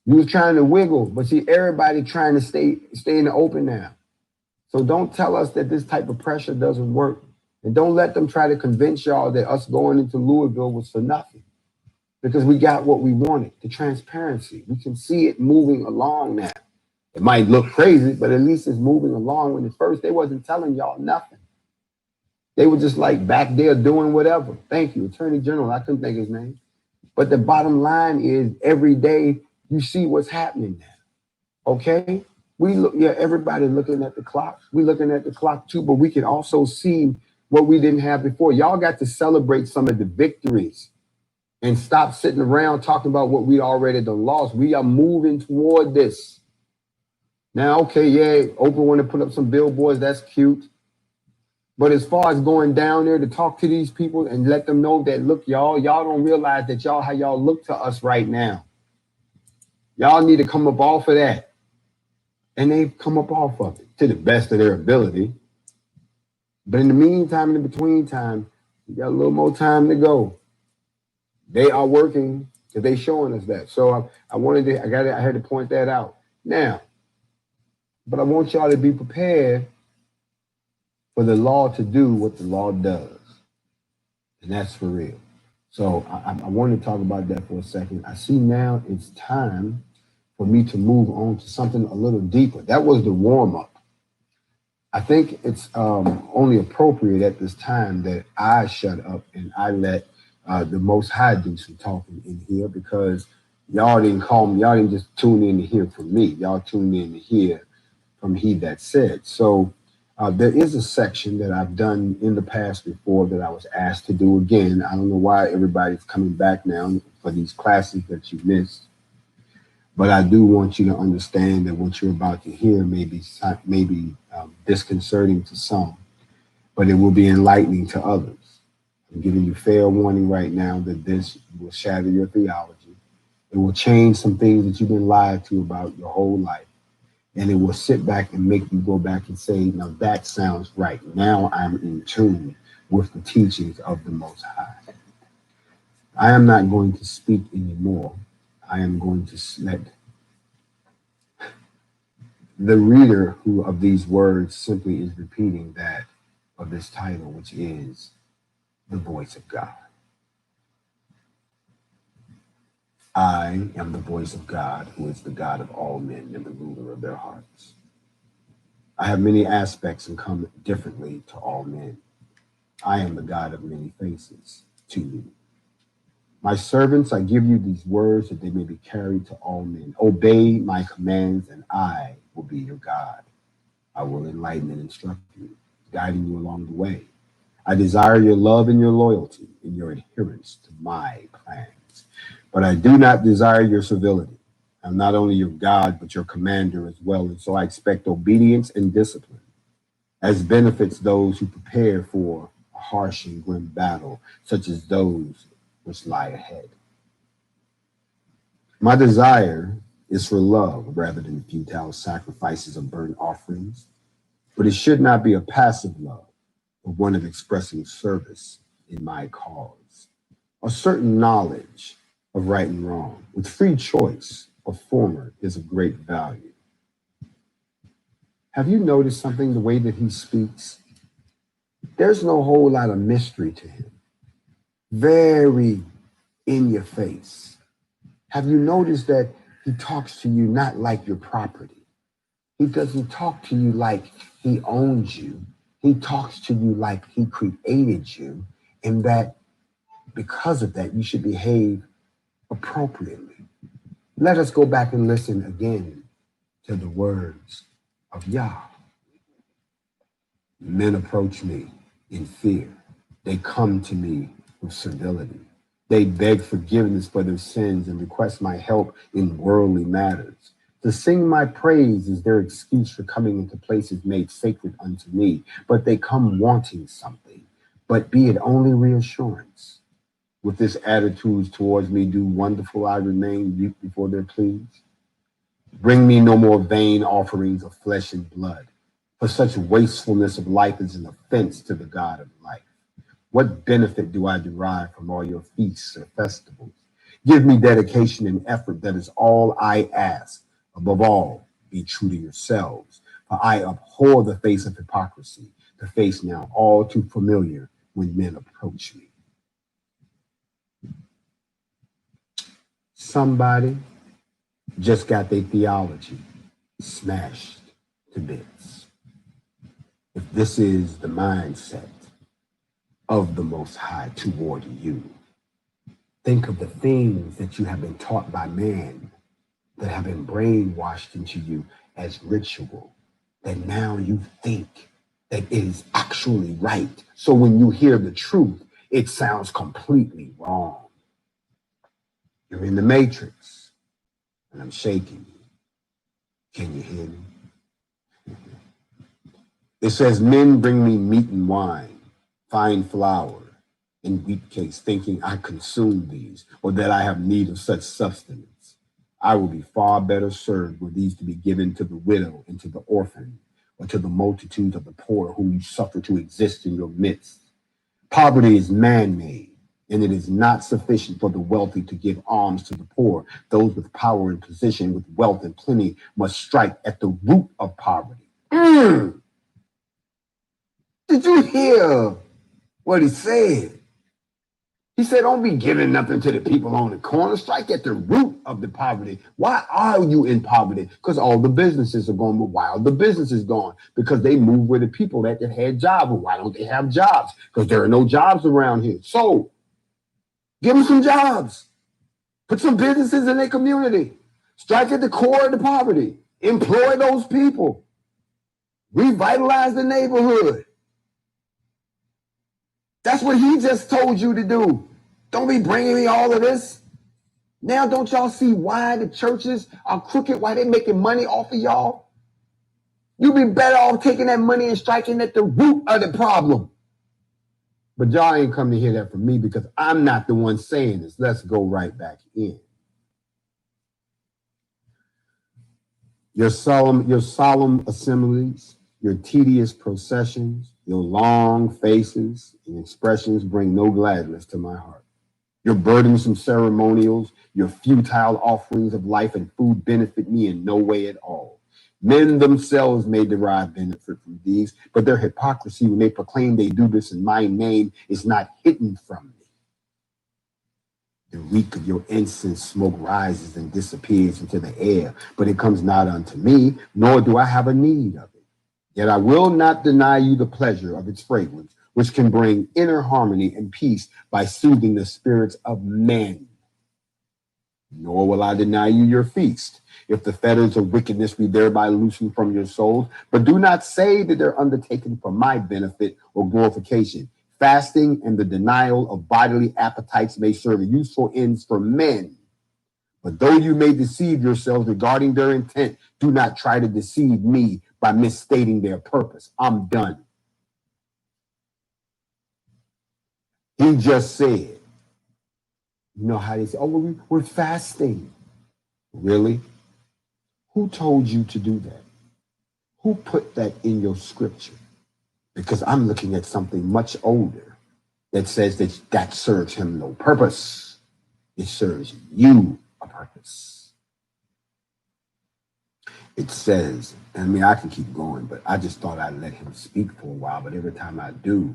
You was trying to wiggle, but see, everybody trying to stay in the open now. So don't tell us that this type of pressure doesn't work. And don't let them try to convince y'all that us going into Louisville was for nothing. Because we got what we wanted, the transparency. We can see it moving along now. It might look crazy, but at least it's moving along. When at first they wasn't telling y'all nothing. They were just like back there doing whatever. Thank you, Attorney General. I couldn't think his name. But the bottom line is every day you see what's happening now. Okay? We look, yeah, everybody looking at the clock. We looking at the clock too, but we can also see what we didn't have before. Y'all got to celebrate some of the victories and stop sitting around talking about what we already done lost. We are moving toward this. Now, okay, yeah, Oprah want to put up some billboards. That's cute. But as far as going down there to talk to these people and let them know that, look, y'all don't realize that how y'all look to us right now. Y'all need to come up off of that. And they've come up off of it to the best of their ability. But in the meantime, in the between time, you got a little more time to go. They are working because they showing us that. So I had to point that out. Now, but I want y'all to be prepared for the law to do what the law does. And that's for real. So I want to talk about that for a second. I see now it's time for me to move on to something a little deeper. That was the warm up. I think it's only appropriate at this time that I shut up and I let the Most High do some talking in here, because y'all didn't call me. Y'all didn't just tune in to hear from me. Y'all tuned in to hear from He that said. So there is a section that I've done in the past before that I was asked to do again. I don't know why everybody's coming back now for these classes that you missed. But I do want you to understand that what you're about to hear may be disconcerting to some, but it will be enlightening to others. I'm giving you fair warning right now that this will shatter your theology. It will change some things that you've been lied to about your whole life. And it will sit back and make you go back and say, now that sounds right. Now I'm in tune with the teachings of the Most High. I am not going to speak anymore. I am going to let the reader of these words simply is repeating that of this title, which is the voice of God. I am the voice of God, who is the God of all men and the ruler of their hearts. I have many aspects and come differently to all men. I am the God of many faces to you. My servants, I give you these words that they may be carried to all men. Obey my commands, and I will be your God. I will enlighten and instruct you, guiding you along the way. I desire your love and your loyalty and your adherence to my plans. But I do not desire your civility. I'm not only your God, but your commander as well. And so I expect obedience and discipline as benefits those who prepare for a harsh and grim battle, such as those which lie ahead. My desire is for love rather than futile sacrifices of burnt offerings, but it should not be a passive love, but one of expressing service in my cause. A certain knowledge of right and wrong, with free choice of former, is of great value. Have you noticed something, the way that he speaks? There's no whole lot of mystery to him. Very in your face. Have you noticed that he talks to you not like your property? He doesn't talk to you like he owns you. He talks to you like he created you, and that because of that, you should behave appropriately. Let us go back and listen again to the words of Yah. Men approach me in fear. They come to me with civility. They beg forgiveness for their sins and request my help in worldly matters. To sing my praise is their excuse for coming into places made sacred unto me, but they come wanting something, but be it only reassurance. With this attitude towards me do wonderful I remain mute before their pleas. Bring me no more vain offerings of flesh and blood, for such wastefulness of life is an offense to the God of life. What benefit do I derive from all your feasts or festivals? Give me dedication and effort, that is all I ask. Above all, be true to yourselves, for I abhor the face of hypocrisy, the face now all too familiar when men approach me. Somebody just got their theology smashed to bits. If this is the mindset of the Most High toward you, think of the things that you have been taught by man that have been brainwashed into you as ritual, that now you think that it is actually right. So when you hear the truth, it sounds completely wrong. You're in the matrix, and I'm shaking you. Can you hear me? It says, men bring me meat and wine, fine flour, and wheat cakes, thinking I consume these, or that I have need of such sustenance. I will be far better served were these to be given to the widow and to the orphan, or to the multitudes of the poor whom you suffer to exist in your midst. Poverty is man-made, and it is not sufficient for the wealthy to give alms to the poor. Those with power and position, with wealth and plenty, must strike at the root of poverty. Did you hear what he said? He said, don't be giving nothing to the people on the corner. Strike at the root of the poverty. Why are you in poverty? Because all the businesses are gone. But why are the businesses gone? Because they moved with the people that had jobs. Well, why don't they have jobs? Because there are no jobs around here. So give them some jobs. Put some businesses in their community. Strike at the core of the poverty. Employ those people. Revitalize the neighborhood. That's what he just told you to do. Don't be bringing me all of this. Now don't y'all see why the churches are crooked, why they making money off of y'all? You'd be better off taking that money and striking at the root of the problem. But y'all ain't come to hear that from me because I'm not the one saying this. Let's go right back in. Your solemn assemblies, your tedious processions, your long faces and expressions bring no gladness to my heart. Your burdensome ceremonials, your futile offerings of life and food benefit me in no way at all. Men themselves may derive benefit from these, but their hypocrisy when they proclaim they do this in my name is not hidden from me. The reek of your incense smoke rises and disappears into the air, but it comes not unto me, nor do I have a need of it. Yet I will not deny you the pleasure of its fragrance, which can bring inner harmony and peace by soothing the spirits of men. Nor will I deny you your feast, if the fetters of wickedness be thereby loosened from your souls. But do not say that they're undertaken for my benefit or glorification. Fasting and the denial of bodily appetites may serve useful ends for men. But though you may deceive yourselves regarding their intent, do not try to deceive me by misstating their purpose. I'm done. He just said, you know how they say, oh, we're fasting. Really? Who told you to do that? Who put that in your scripture? Because I'm looking at something much older that says that serves him no purpose. It serves you a purpose. It says, I mean, I can keep going, but I just thought I'd let him speak for a while. But every time I do,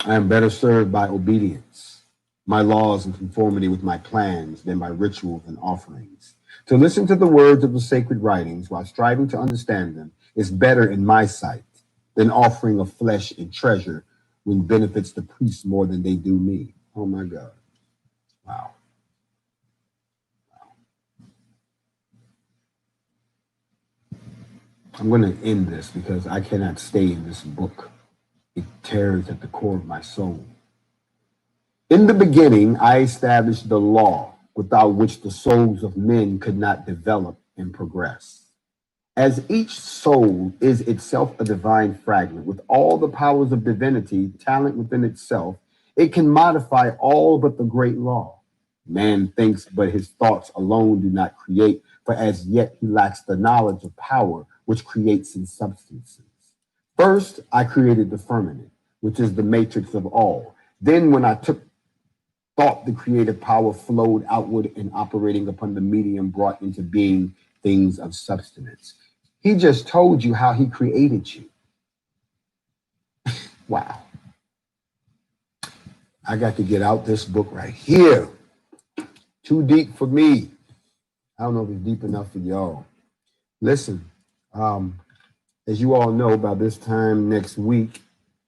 I am better served by obedience, my laws in conformity with my plans than by rituals and offerings. To listen to the words of the sacred writings while striving to understand them is better in my sight than offering of flesh and treasure when benefits the priests more than they do me. Oh my God. Wow. I'm going to end this because I cannot stay in this book. It tears at the core of my soul. In the beginning, I established the law without which the souls of men could not develop and progress. As each soul is itself a divine fragment with all the powers of divinity, talent within itself, it can modify all but the great law. Man thinks, but his thoughts alone do not create, for as yet he lacks the knowledge of power which creates in substances. First, I created the firmament, which is the matrix of all. Then when I took thought, the creative power flowed outward and operating upon the medium brought into being things of substance. He just told you how he created you. Wow. I got to get out this book right here. Too deep for me. I don't know if it's deep enough for y'all. Listen, as you all know, by this time next week,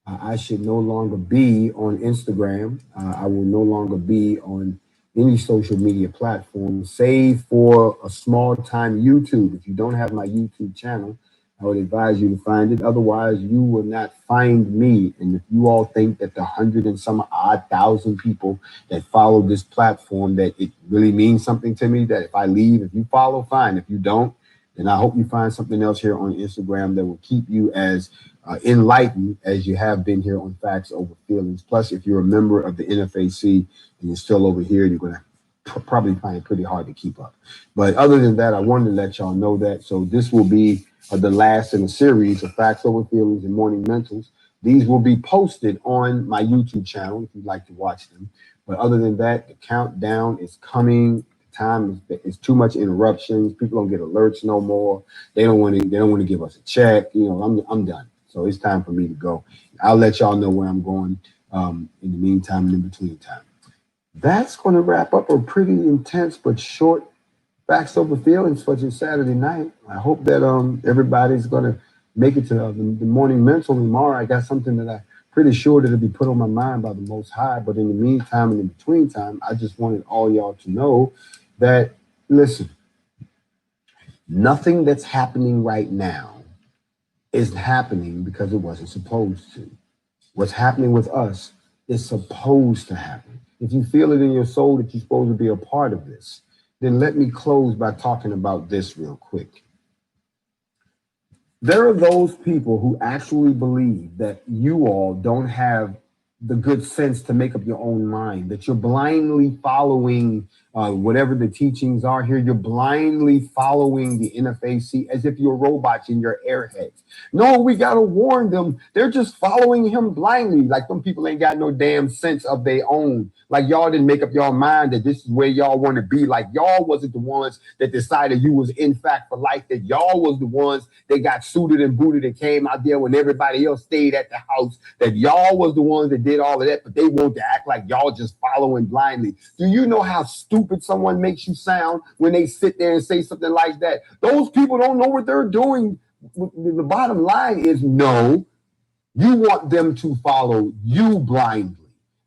I should no longer be on Instagram. I will no longer be on any social media platform, save for a small time YouTube. If you don't have my YouTube channel, I would advise you to find it. Otherwise, you will not find me. And if you all think that the 100 and some odd thousand people that follow this platform, that it really means something to me, that if I leave, if you follow, fine. If you don't, then I hope you find something else here on Instagram that will keep you as enlightened as you have been here on Factz Over Feelingz. Plus, if you're a member of the NFAC and you're still over here, you're going to probably find it pretty hard to keep up. But other than that, I wanted to let y'all know that. So this will be the last in a series of Factz Over Feelingz and Morning Mentals. These will be posted on my YouTube channel if you'd like to watch them. But other than that, the countdown is coming. Time is too much interruptions. People don't get alerts no more. They don't want to give us a check. You know, I'm done. So it's time for me to go. I'll let y'all know where I'm going in the meantime and in between time. That's going to wrap up a pretty intense but short Factz Over Feelingz for your Saturday night. I hope that everybody's going to make it to the morning mental tomorrow. I got something that I'm pretty sure that'll be put on my mind by the Most High. But in the meantime and in between time, I just wanted all y'all to know that, listen, nothing that's happening right now is happening because it wasn't supposed to. What's happening with us is supposed to happen. If you feel it in your soul that you're supposed to be a part of this, then let me close by talking about this real quick. There are those people who actually believe that you all don't have the good sense to make up your own mind, that you're blindly following whatever the teachings are here. You're blindly following the NFAC as if you're robots in your airheads. No, we got to warn them. They're just following him blindly. Like them people ain't got no damn sense of their own. Like y'all didn't make up your mind that this is where y'all want to be. Like y'all wasn't the ones that decided you was in fact for life, that y'all was the ones that got suited and booted and came out there when everybody else stayed at the house, that y'all was the ones that did all of that, but they want to act like y'all just following blindly. Do you know how stupid stupid someone makes you sound when they sit there and say something like that. Those people don't know what they're doing. The bottom line is no, you want them to follow you blindly.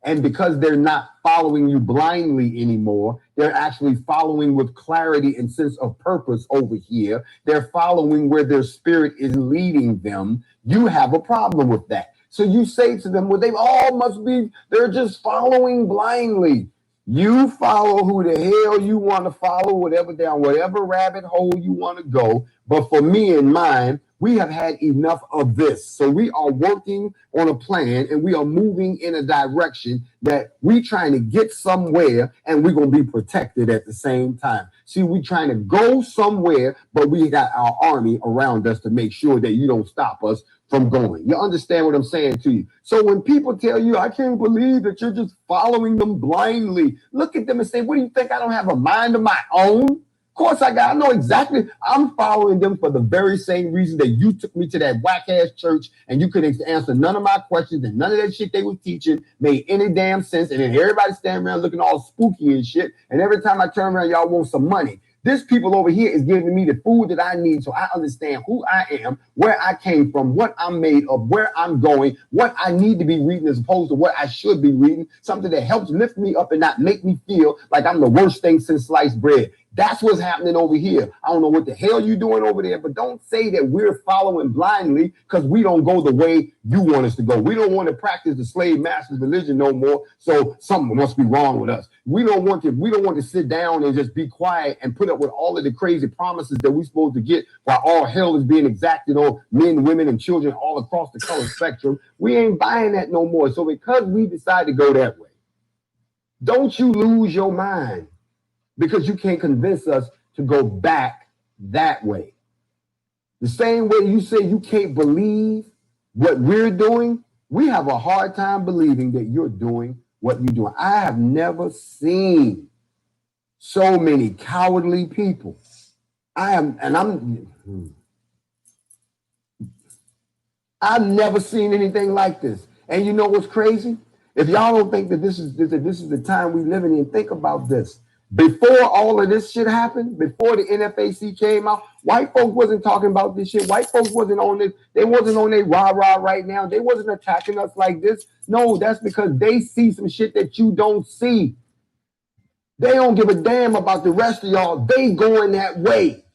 And because they're not following you blindly anymore, they're actually following with clarity and sense of purpose over here. They're following where their spirit is leading them. You have a problem with that. So you say to them, well, they all must be, they're just following blindly. You follow who the hell you want to follow, down whatever rabbit hole you want to go. But for me and mine, we have had enough of this. So we are working on a plan and we are moving in a direction that we trying to get somewhere and we're going to be protected at the same time. See, we trying to go somewhere, but we got our army around us to make sure that you don't stop us from going. You understand what I'm saying to you? So when people tell you, I can't believe that you're just following them blindly, look at them and say, what do you think? I don't have a mind of my own? Of course I know exactly. I'm following them for the very same reason that you took me to that whack-ass church and you couldn't answer none of my questions and none of that shit they was teaching made any damn sense. And then everybody standing around looking all spooky and shit. And every time I turn around, y'all want some money. This people over here is giving me the food that I need so I understand who I am, where I came from, what I'm made of, where I'm going, what I need to be reading as opposed to what I should be reading, something that helps lift me up and not make me feel like I'm the worst thing since sliced bread. That's what's happening over here. I don't know what the hell you're doing over there, but don't say that we're following blindly because we don't go the way you want us to go. We don't want to practice the slave master's religion no more, so something must be wrong with us. We don't want to sit down and just be quiet and put up with all of the crazy promises that we're supposed to get while all hell is being exacted on men, women, and children all across the color spectrum. We ain't buying that no more. So because we decide to go that way, don't you lose your mind. Because you can't convince us to go back that way. The same way you say you can't believe what we're doing, we have a hard time believing that you're doing what you're doing. I have never seen so many cowardly people. I've never seen anything like this. And you know what's crazy? If y'all don't think that this is the time we living in, think about this. Before all of this shit happened, before the NFAC came out, white folks wasn't talking about this shit. White folks wasn't on this. They wasn't on their rah-rah right now. They wasn't attacking us like this. No, that's because they see some shit that you don't see. They don't give a damn about the rest of y'all. They going that way.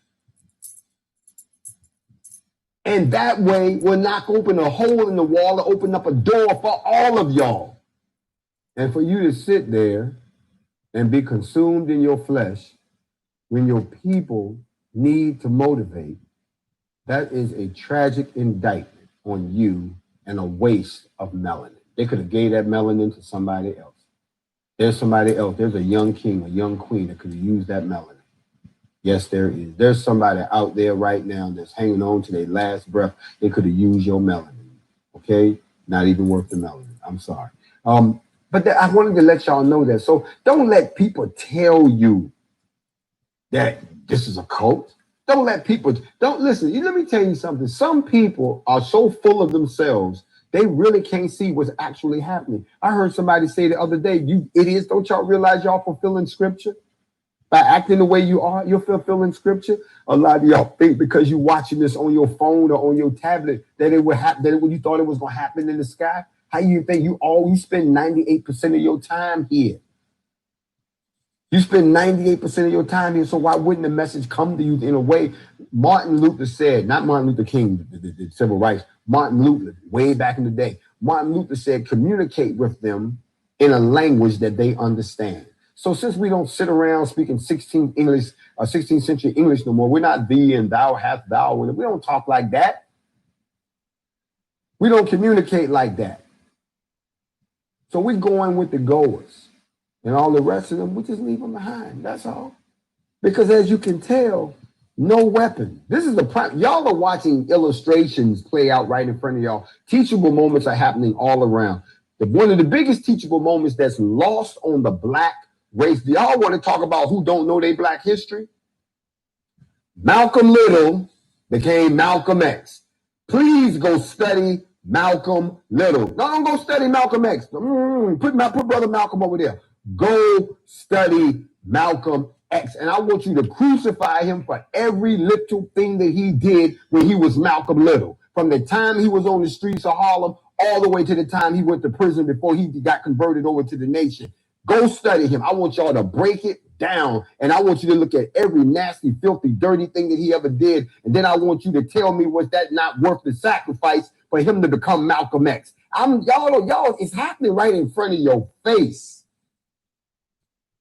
And that way will knock open a hole in the wall and open up a door for all of y'all. And for you to sit there and be consumed in your flesh when your people need to motivate, that is a tragic indictment on you and a waste of melanin. They could have gave that melanin to somebody else. There's somebody else. There's a young king, a young queen that could have used that melanin. Yes, there is. There's somebody out there right now that's hanging on to their last breath. They could have used your melanin. Okay? Not even worth the melanin. I'm sorry. But I wanted to let y'all know that. So don't let people tell you that this is a cult. Don't listen. Let me tell you something. Some people are so full of themselves, they really can't see what's actually happening. I heard somebody say the other day, you idiots, don't y'all realize y'all fulfilling scripture? By acting the way you are, you're fulfilling scripture. A lot of y'all think because you're watching this on your phone or on your tablet that it would happen, you thought it was going to happen in the sky. How you think you spend 98% of your time here? You spend 98% of your time here, so why wouldn't the message come to you in a way? Martin Luther said, not Martin Luther King, the civil rights, Martin Luther, way back in the day. Martin Luther said, communicate with them in a language that they understand. So since we don't sit around speaking 16th century English no more, we're not thee and thou hast thou. We don't talk like that. We don't communicate like that. So we're going with the goers, and all the rest of them, we just leave them behind. That's all. Because as you can tell, no weapon. This is the prime. Y'all are watching illustrations play out right in front of y'all. Teachable moments are happening all around. One of the biggest teachable moments that's lost on the black race. Do y'all want to talk about who don't know their black history? Malcolm Little became Malcolm X. Please go study Malcolm Little. No, don't go study Malcolm X. Put brother Malcolm over there. Go study Malcolm X. And I want you to crucify him for every little thing that he did when he was Malcolm Little. From the time he was on the streets of Harlem all the way to the time he went to prison before he got converted over to the nation. Go study him. I want y'all to break it down. And I want you to look at every nasty, filthy, dirty thing that he ever did. And then I want you to tell me, was that not worth the sacrifice for him to become Malcolm X? Y'all, it's happening right in front of your face.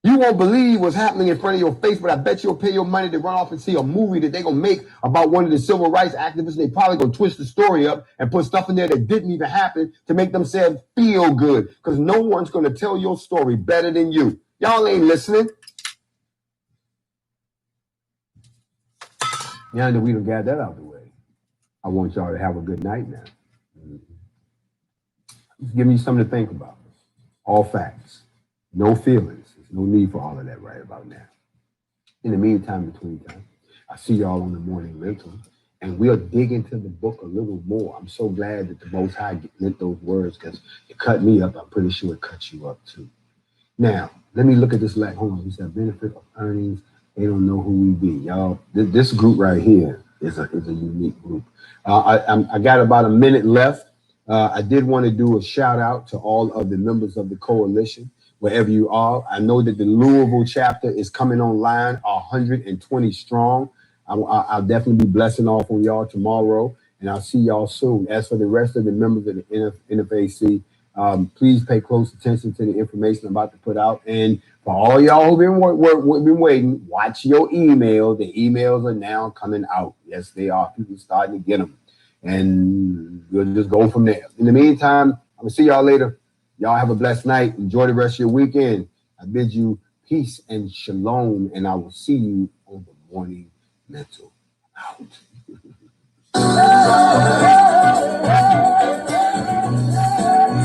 You won't believe what's happening in front of your face, but I bet you'll pay your money to run off and see a movie that they're going to make about one of the civil rights activists. They probably going to twist the story up and put stuff in there that didn't even happen to make themselves feel good, because no one's going to tell your story better than you. Y'all ain't listening. Now that we done got that out of the way, I want y'all to have a good night now. Just give me something to think about. All facts, no feelings. No need for all of that right about now. In the meantime, between time, I see y'all on the morning mental, and we'll dig into the book a little more. I'm so glad that the Most High meant those words, because it cut me up. I'm pretty sure it cuts you up too. Now, let me look at this Black homeless. He said, benefit of earnings. They don't know who we be. Y'all, this group right here is a unique group. I got about a minute left. I did want to do a shout out to all of the members of the coalition, wherever you are. I know that the Louisville chapter is coming online, 120 strong. I'll definitely be blessing off on y'all tomorrow, and I'll see y'all soon. As for the rest of the members of the NFAC, please pay close attention to the information I'm about to put out. And for all y'all who've been waiting, watch your email. The emails are now coming out. Yes, they are. People starting to get them. And we'll just go from there. In the meantime, I'm going to see y'all later. Y'all have a blessed night. Enjoy the rest of your weekend. I bid you peace and shalom, and I will see you on the morning mental. Out.